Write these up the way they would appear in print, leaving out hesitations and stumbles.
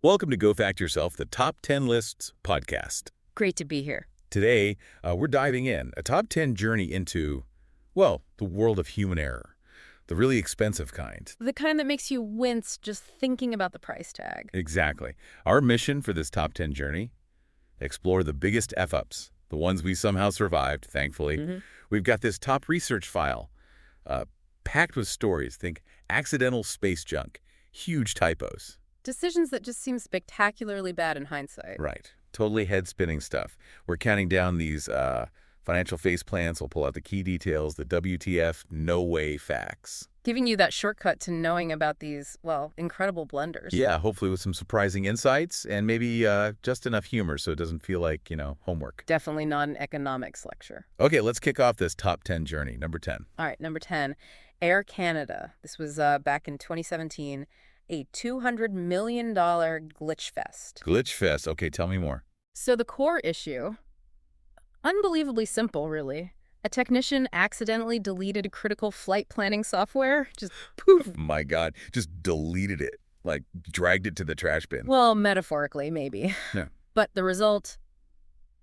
Welcome to Go Fact Yourself, the Top 10 Lists podcast. Great to be here. Today, we're diving in, a top 10 journey into, well, the world of human error, the really expensive kind. The kind that makes you wince just thinking about the price tag. Exactly. Our mission for this top 10 journey, explore the biggest F-ups, the ones we somehow survived, thankfully. We've got this top research file, packed with stories. Think accidental space junk, huge typos. Decisions that just seem spectacularly bad in hindsight. Right. Totally head-spinning stuff. We're counting down these financial face plans. We'll pull out the key details, the WTF, no way facts. Giving you that shortcut to knowing about these, well, incredible blunders. Yeah, hopefully with some surprising insights and maybe just enough humor so it doesn't feel like, homework. Definitely not an economics lecture. Okay, let's kick off this top 10 journey. Number 10. All right, number 10, Air Canada. This was back in 2017. A $200 million glitch fest. Glitch fest. Okay, tell me more. So the core issue, unbelievably simple, really. A technician accidentally deleted critical flight planning software. Just poof. My God, just deleted it, like dragged it to the trash bin. Well, metaphorically, maybe. Yeah. But the result,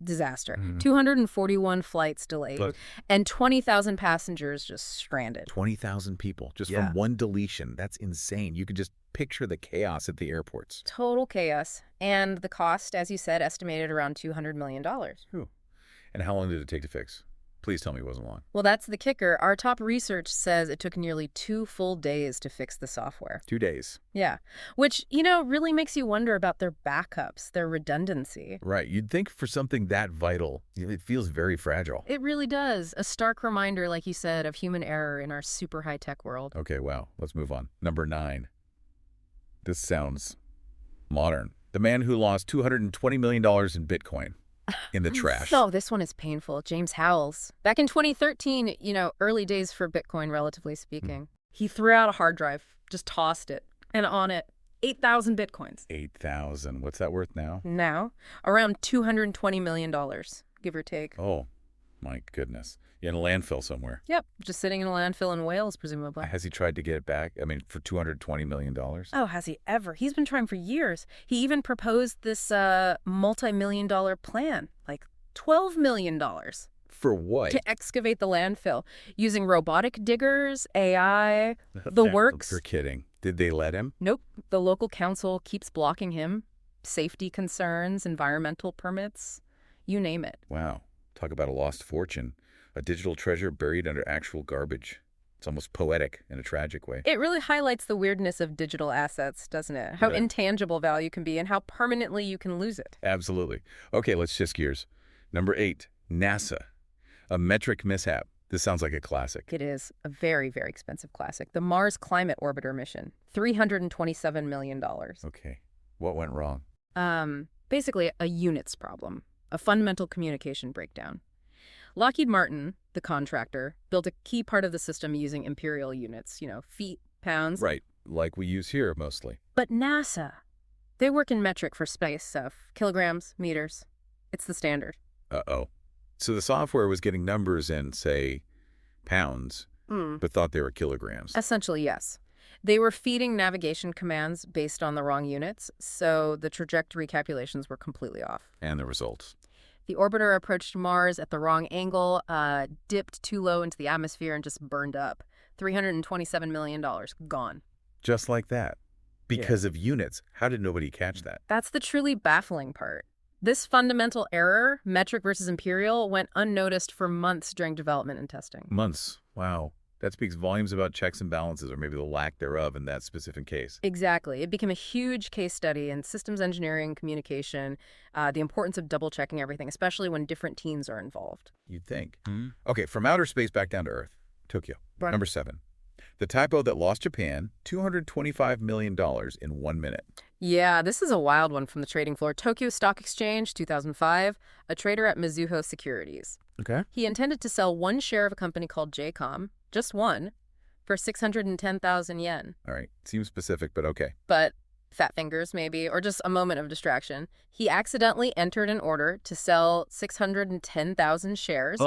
disaster. 241 flights delayed. Look. And 20,000 passengers just stranded. 20,000 people just Yeah. from one deletion. That's insane. You could just picture the chaos at the airports. Total chaos. And the cost, as you said, estimated around $200 million. Whew. And how long did it take to fix? Please tell me it wasn't long. Well, that's the kicker. Our top research says it took nearly 2 full days to fix the software. 2 days. Yeah. Which, really makes you wonder about their backups, their redundancy. Right. You'd think for something that vital, it feels very fragile. It really does. A stark reminder, like you said, of human error in our super high-tech world. Okay, wow. Let's move on. Number 9. This sounds modern. The man who lost $220 million in Bitcoin in the trash. So this one is painful. James Howells. Back in 2013, early days for Bitcoin, relatively speaking. He threw out a hard drive, just tossed it, and on it, 8,000 Bitcoins. 8,000. What's that worth now? Now, around $220 million, give or take. Oh, my goodness. In a landfill somewhere. Yep, just sitting in a landfill in Wales, presumably. Has he tried to get it back? I mean, for $220 million? Oh, has he ever? He's been trying for years. He even proposed this multi-million-dollar plan, like $12 million. For what? To excavate the landfill, using robotic diggers, AI, the works. You're kidding. Did they let him? Nope. The local council keeps blocking him. Safety concerns, environmental permits, you name it. Wow. Talk about a lost fortune. A digital treasure buried under actual garbage. It's almost poetic in a tragic way. It really highlights the weirdness of digital assets, doesn't it? How Yeah. intangible value can be and how permanently you can lose it. Absolutely. Okay, let's shift gears. Number 8, NASA. A metric mishap. This sounds like a classic. It is a very, very expensive classic. The Mars Climate Orbiter mission, $327 million. Okay. What went wrong? Basically a units problem, a fundamental communication breakdown. Lockheed Martin, the contractor, built a key part of the system using imperial units, feet, pounds. Right. Like we use here mostly. But NASA, they work in metric for space stuff, kilograms, meters. It's the standard. Uh-oh. So the software was getting numbers in, say, pounds, but thought they were kilograms. Essentially, yes. They were feeding navigation commands based on the wrong units, so the trajectory calculations were completely off. And the results. The orbiter approached Mars at the wrong angle, dipped too low into the atmosphere, and just burned up. $327 million, gone. Just like that. Because of units. How did nobody catch that? That's the truly baffling part. This fundamental error, metric versus imperial, went unnoticed for months during development and testing. Months. Wow. That speaks volumes about checks and balances, or maybe the lack thereof in that specific case. Exactly. It became a huge case study in systems engineering, communication, the importance of double-checking everything, especially when different teams are involved. You'd think. Okay, from outer space back down to Earth. Tokyo. Right. Number 7. The typo that lost Japan $225 million in 1 minute. Yeah, this is a wild one from the trading floor. Tokyo Stock Exchange, 2005, a trader at Mizuho Securities. Okay. He intended to sell one share of a company called JCOM, just one, for 610,000 yen. All right. Seems specific, but okay. But fat fingers, maybe, or just a moment of distraction, he accidentally entered an order to sell 610,000 shares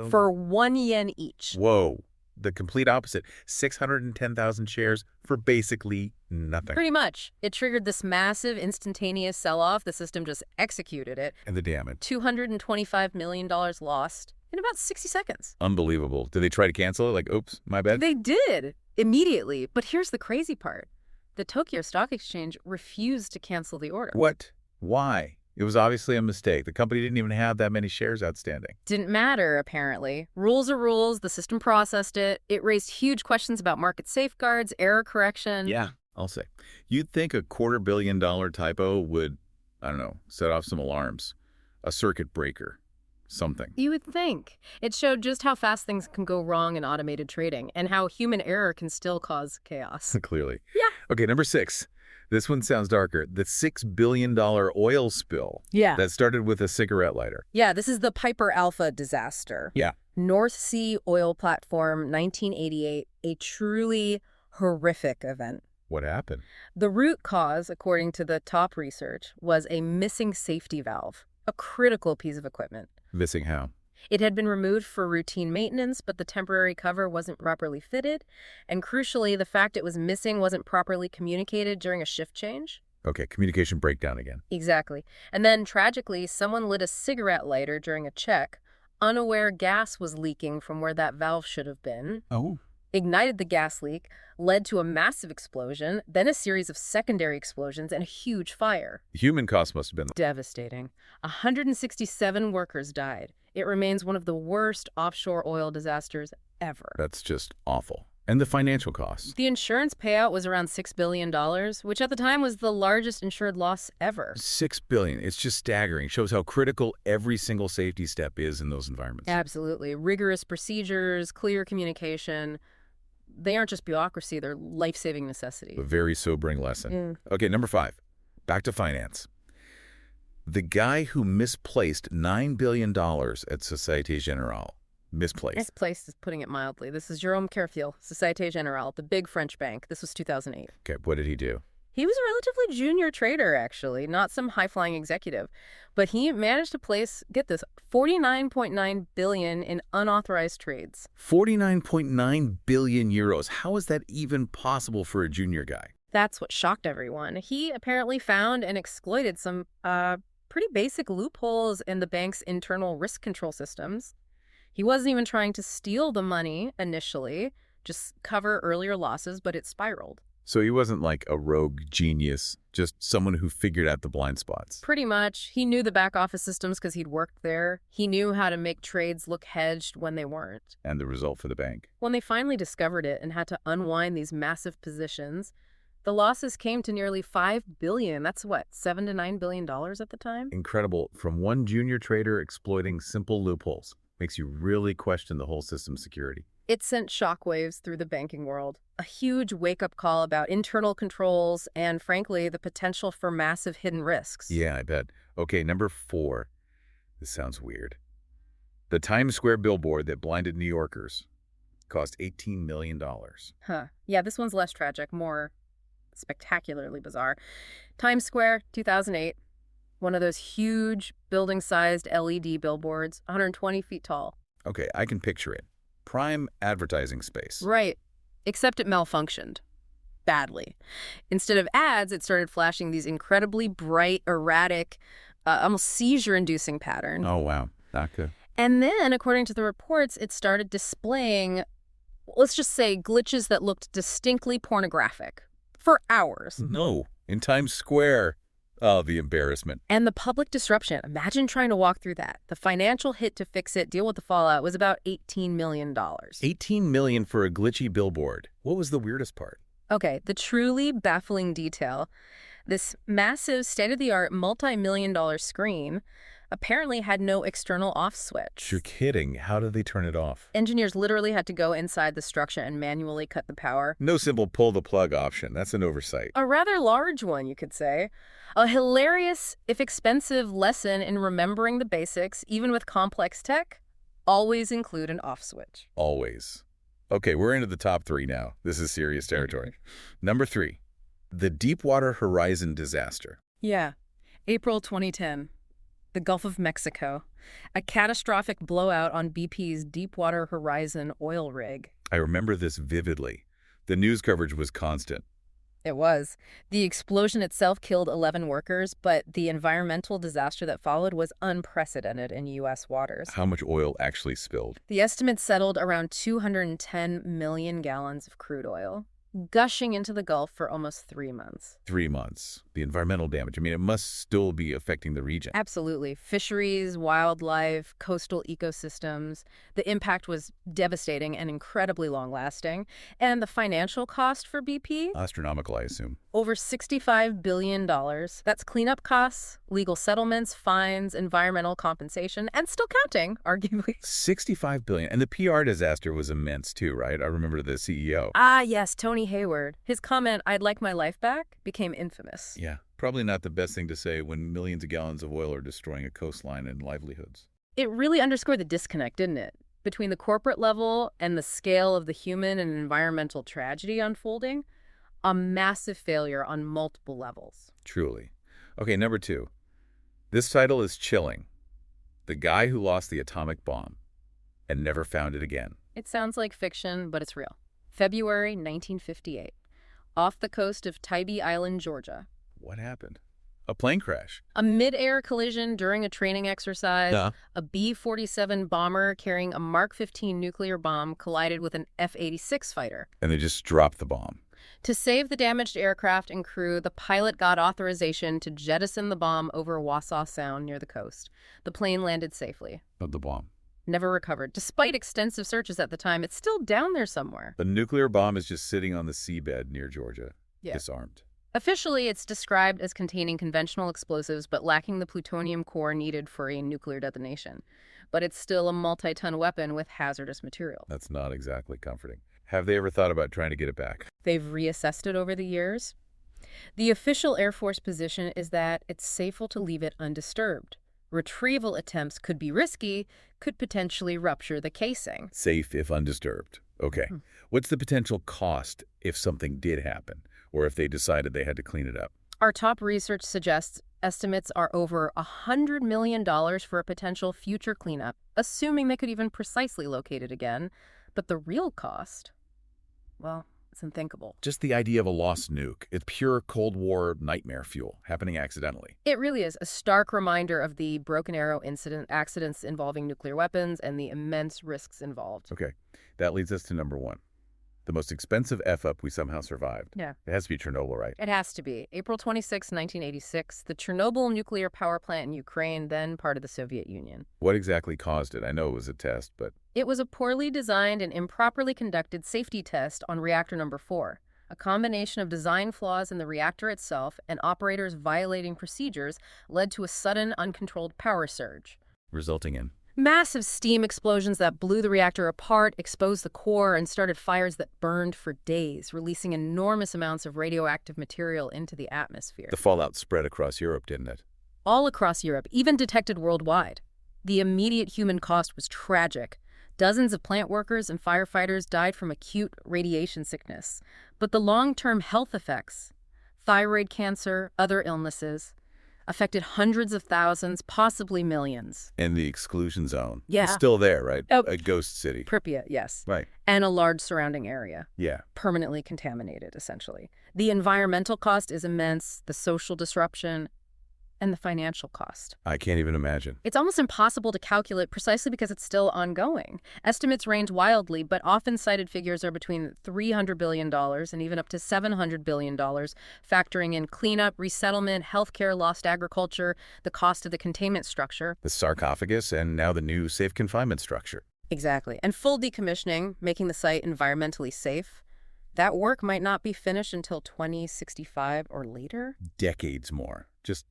for 1 yen each. Whoa. the complete opposite. 610,000 shares for basically nothing. Pretty much. It triggered this massive instantaneous sell-off. The system just executed it. And the damage. $225 million lost in about 60 seconds. Unbelievable. Did they try to cancel it? Like, oops, my bad? They did, immediately. But here's the crazy part. The Tokyo Stock Exchange refused to cancel the order. What? Why? It was obviously a mistake. The company didn't even have that many shares outstanding. Didn't matter, apparently. Rules are rules. The system processed it. It raised huge questions about market safeguards, error correction. Yeah, I'll say. You'd think a $250 million typo would, I don't know, set off some alarms. A circuit breaker. Something. You would think. It showed just how fast things can go wrong in automated trading and how human error can still cause chaos. Clearly. Yeah. Okay, number 6. This one sounds darker. The $6 billion oil spill. Yeah. That started with a cigarette lighter. Yeah, this is the Piper Alpha disaster. Yeah. North Sea oil platform, 1988, a truly horrific event. What happened? The root cause, according to the top research, was a missing safety valve, a critical piece of equipment. Missing how? It had been removed for routine maintenance, but the temporary cover wasn't properly fitted. And crucially, the fact it was missing wasn't properly communicated during a shift change. Okay, communication breakdown again. Exactly. And then, tragically, someone lit a cigarette lighter during a check. Unaware gas was leaking from where that valve should have been. Oh. Ignited the gas leak, led to a massive explosion, then a series of secondary explosions and a huge fire. The human cost must have been Devastating. 167 workers died. It remains one of the worst offshore oil disasters ever. That's just awful. And the financial costs. The insurance payout was around $6 billion, which at the time was the largest insured loss ever. $6 billion. It's just staggering. It shows how critical every single safety step is in those environments. Absolutely. Rigorous procedures, clear communication. They aren't just bureaucracy, they're life-saving necessity. A very sobering lesson. Okay, number 5. Back to finance. The guy who misplaced $9 billion at Société Générale. Misplaced is putting it mildly. This is Jérôme Kerfiel, Société Générale, the big French bank. This was 2008. Okay, what did he do? He was a relatively junior trader, actually, not some high-flying executive. But he managed to place, get this, $49.9 billion in unauthorized trades. 49.9 billion euros. How is that even possible for a junior guy? That's what shocked everyone. He apparently found and exploited some pretty basic loopholes in the bank's internal risk control systems. He wasn't even trying to steal the money initially, just cover earlier losses, but it spiraled. So he wasn't like a rogue genius, just someone who figured out the blind spots. Pretty much. He knew the back office systems because he'd worked there. He knew how to make trades look hedged when they weren't. And the result for the bank? When they finally discovered it and had to unwind these massive positions, the losses came to nearly $5 billion. That's what, $7 to $9 billion at the time? Incredible. From one junior trader exploiting simple loopholes. Makes you really question the whole system's security. It sent shockwaves through the banking world. A huge wake-up call about internal controls and, frankly, the potential for massive hidden risks. Yeah, I bet. Okay, number 4. This sounds weird. The Times Square billboard that blinded New Yorkers cost $18 million. Huh. Yeah, this one's less tragic, more spectacularly bizarre. Times Square, 2008. One of those huge building-sized LED billboards, 120 feet tall. Okay, I can picture it. Prime advertising space. Right. Except it malfunctioned. Badly. Instead of ads, it started flashing these incredibly bright, erratic, almost seizure-inducing patterns. Oh, wow. Not good. And then, according to the reports, it started displaying, let's just say, glitches that looked distinctly pornographic. For hours. No. In Times Square. Oh, the embarrassment. And the public disruption. Imagine trying to walk through that. The financial hit to fix it, deal with the fallout, was about $18 million. $18 million for a glitchy billboard. What was the weirdest part? Okay, the truly baffling detail. This massive, state-of-the-art, multi-million-dollar screen apparently had no external off switch. You're kidding. How did they turn it off? Engineers literally had to go inside the structure and manually cut the power. No simple pull-the-plug option. That's an oversight. A rather large one, you could say. A hilarious, if expensive, lesson in remembering the basics, even with complex tech. Always include an off switch. Always. Okay, we're into the top 3 now. This is serious territory. Number 3, the Deepwater Horizon disaster. Yeah. April 2010. The Gulf of Mexico. A catastrophic blowout on BP's Deepwater Horizon oil rig. I remember this vividly. The news coverage was constant. It was. The explosion itself killed 11 workers, but the environmental disaster that followed was unprecedented in U.S. waters. How much oil actually spilled? The estimate settled around 210 million gallons of crude oil, gushing into the Gulf for almost 3 months. 3 months. The environmental damage. I mean, it must still be affecting the region. Absolutely. Fisheries, wildlife, coastal ecosystems. The impact was devastating and incredibly long-lasting. And the financial cost for BP? Astronomical, I assume. Over $65 billion. That's cleanup costs, legal settlements, fines, environmental compensation, and still counting, arguably. 65 billion. And the PR disaster was immense too, right? I remember the CEO. Ah, yes, Tony Hayward. His comment, "I'd like my life back," became infamous. Yeah, probably not the best thing to say when millions of gallons of oil are destroying a coastline and livelihoods. It really underscored the disconnect, didn't it? Between the corporate level and the scale of the human and environmental tragedy unfolding. A massive failure on multiple levels. Truly. Okay, number 2. This title is chilling. The guy who lost the atomic bomb and never found it again. It sounds like fiction, but it's real. February 1958. Off the coast of Tybee Island, Georgia. What happened? A plane crash. A mid-air collision during a training exercise. Duh. A B-47 bomber carrying a Mark 15 nuclear bomb collided with an F-86 fighter. And they just dropped the bomb. To save the damaged aircraft and crew, the pilot got authorization to jettison the bomb over Wassaw Sound near the coast. The plane landed safely. But the bomb. Never recovered. Despite extensive searches at the time, it's still down there somewhere. The nuclear bomb is just sitting on the seabed near Georgia, Yeah. disarmed. Officially, it's described as containing conventional explosives but lacking the plutonium core needed for a nuclear detonation. But it's still a multi-ton weapon with hazardous material. That's not exactly comforting. Have they ever thought about trying to get it back? They've reassessed it over the years. The official Air Force position is that it's safer to leave it undisturbed. Retrieval attempts could be risky, could potentially rupture the casing. Safe if undisturbed. Okay. What's the potential cost if something did happen, or if they decided they had to clean it up? Our top research suggests estimates are over $100 million for a potential future cleanup, assuming they could even precisely locate it again. But the real cost, well, it's unthinkable. Just the idea of a lost nuke. It's pure Cold War nightmare fuel, happening accidentally. It really is a stark reminder of the Broken Arrow incident, accidents involving nuclear weapons, and the immense risks involved. Okay, that leads us to number 1. The most expensive F-up we somehow survived. Yeah. It has to be Chernobyl, right? It has to be. April 26, 1986, the Chernobyl nuclear power plant in Ukraine, then part of the Soviet Union. What exactly caused it? I know it was a test, but... It was a poorly designed and improperly conducted safety test on reactor number 4. A combination of design flaws in the reactor itself and operators violating procedures led to a sudden, uncontrolled power surge. Resulting in... Massive steam explosions that blew the reactor apart, exposed the core, and started fires that burned for days, releasing enormous amounts of radioactive material into the atmosphere. The fallout spread across Europe, didn't it? All across Europe, even detected worldwide. The immediate human cost was tragic. Dozens of plant workers and firefighters died from acute radiation sickness. But the long-term health effects, thyroid cancer, other illnesses, affected hundreds of thousands, possibly millions. And the exclusion zone. Yeah. It's still there, right? Oh. A ghost city. Pripyat, yes. Right. And a large surrounding area. Yeah. Permanently contaminated, essentially. The environmental cost is immense, the social disruption, and the financial cost. I can't even imagine. It's almost impossible to calculate precisely because it's still ongoing. Estimates range wildly, but often cited figures are between $300 billion and even up to $700 billion, factoring in cleanup, resettlement, healthcare, lost agriculture, the cost of the containment structure. The sarcophagus and now the new safe confinement structure. Exactly. And full decommissioning, making the site environmentally safe. That work might not be finished until 2065 or later. Decades more. Just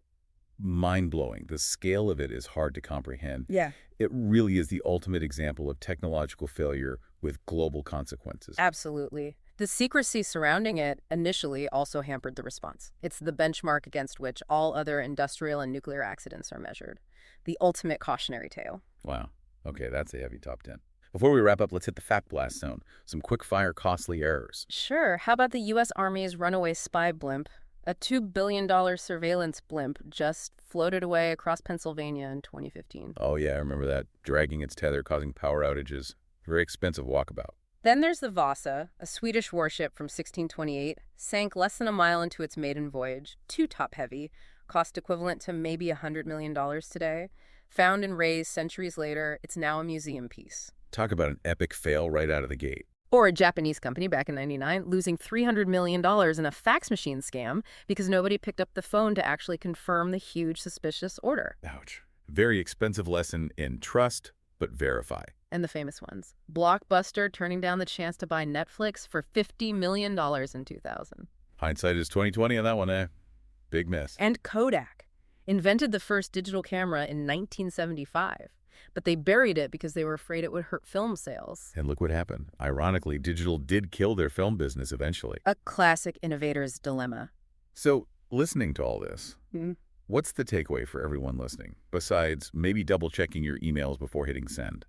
mind-blowing. The scale of it is hard to comprehend. Yeah. It really is the ultimate example of technological failure with global consequences. Absolutely. The secrecy surrounding it initially also hampered the response. It's the benchmark against which all other industrial and nuclear accidents are measured. The ultimate cautionary tale. Wow. Okay, that's a heavy top 10. Before we wrap up, let's hit the fact blast zone. Some quick-fire, costly errors. Sure. How about the U.S. Army's runaway spy blimp? A $2 billion surveillance blimp just floated away across Pennsylvania in 2015. Oh, yeah, I remember that. Dragging its tether, causing power outages. Very expensive walkabout. Then there's the Vasa, a Swedish warship from 1628, sank less than a mile into its maiden voyage, too top-heavy, cost equivalent to maybe $100 million today. Found and raised centuries later, it's now a museum piece. Talk about an epic fail right out of the gate. Or a Japanese company back in '99 losing $300 million in a fax machine scam because nobody picked up the phone to actually confirm the huge suspicious order. Ouch. Very expensive lesson in trust, but verify. And the famous ones. Blockbuster turning down the chance to buy Netflix for $50 million in 2000. Hindsight is 20/20 on that one, eh? Big miss. And Kodak invented the first digital camera in 1975. But they buried it because they were afraid it would hurt film sales. And look what happened. Ironically, digital did kill their film business eventually. A classic innovator's dilemma. So, listening to all this, what's the takeaway for everyone listening, besides maybe double-checking your emails before hitting send?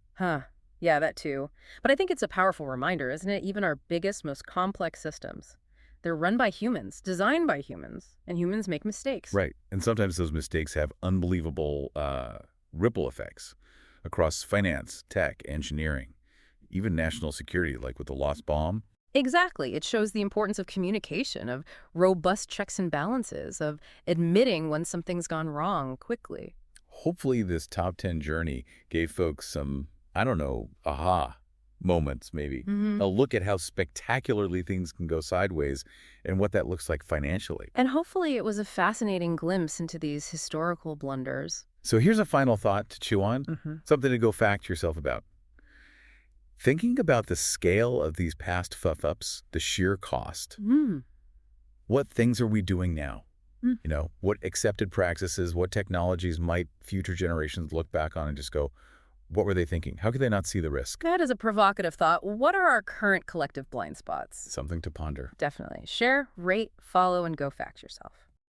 Yeah, that too. But I think it's a powerful reminder, isn't it? Even our biggest, most complex systems. They're run by humans, designed by humans, and humans make mistakes. Right. And sometimes those mistakes have unbelievable ripple effects across finance, tech, engineering, even national security, like with the lost bomb. Exactly. It shows the importance of communication, of robust checks and balances, of admitting when something's gone wrong quickly. Hopefully this top 10 journey gave folks some, I don't know, aha moments maybe. A look at how spectacularly things can go sideways and what that looks like financially. And hopefully it was a fascinating glimpse into these historical blunders. So here's a final thought to chew on, something to go fact yourself about. Thinking about the scale of these past fuff-ups, the sheer cost, what things are we doing now? You know, what accepted practices, what technologies might future generations look back on and just go, what were they thinking? How could they not see the risk? That is a provocative thought. What are our current collective blind spots? Something to ponder. Definitely. Share, rate, follow, and go fact yourself.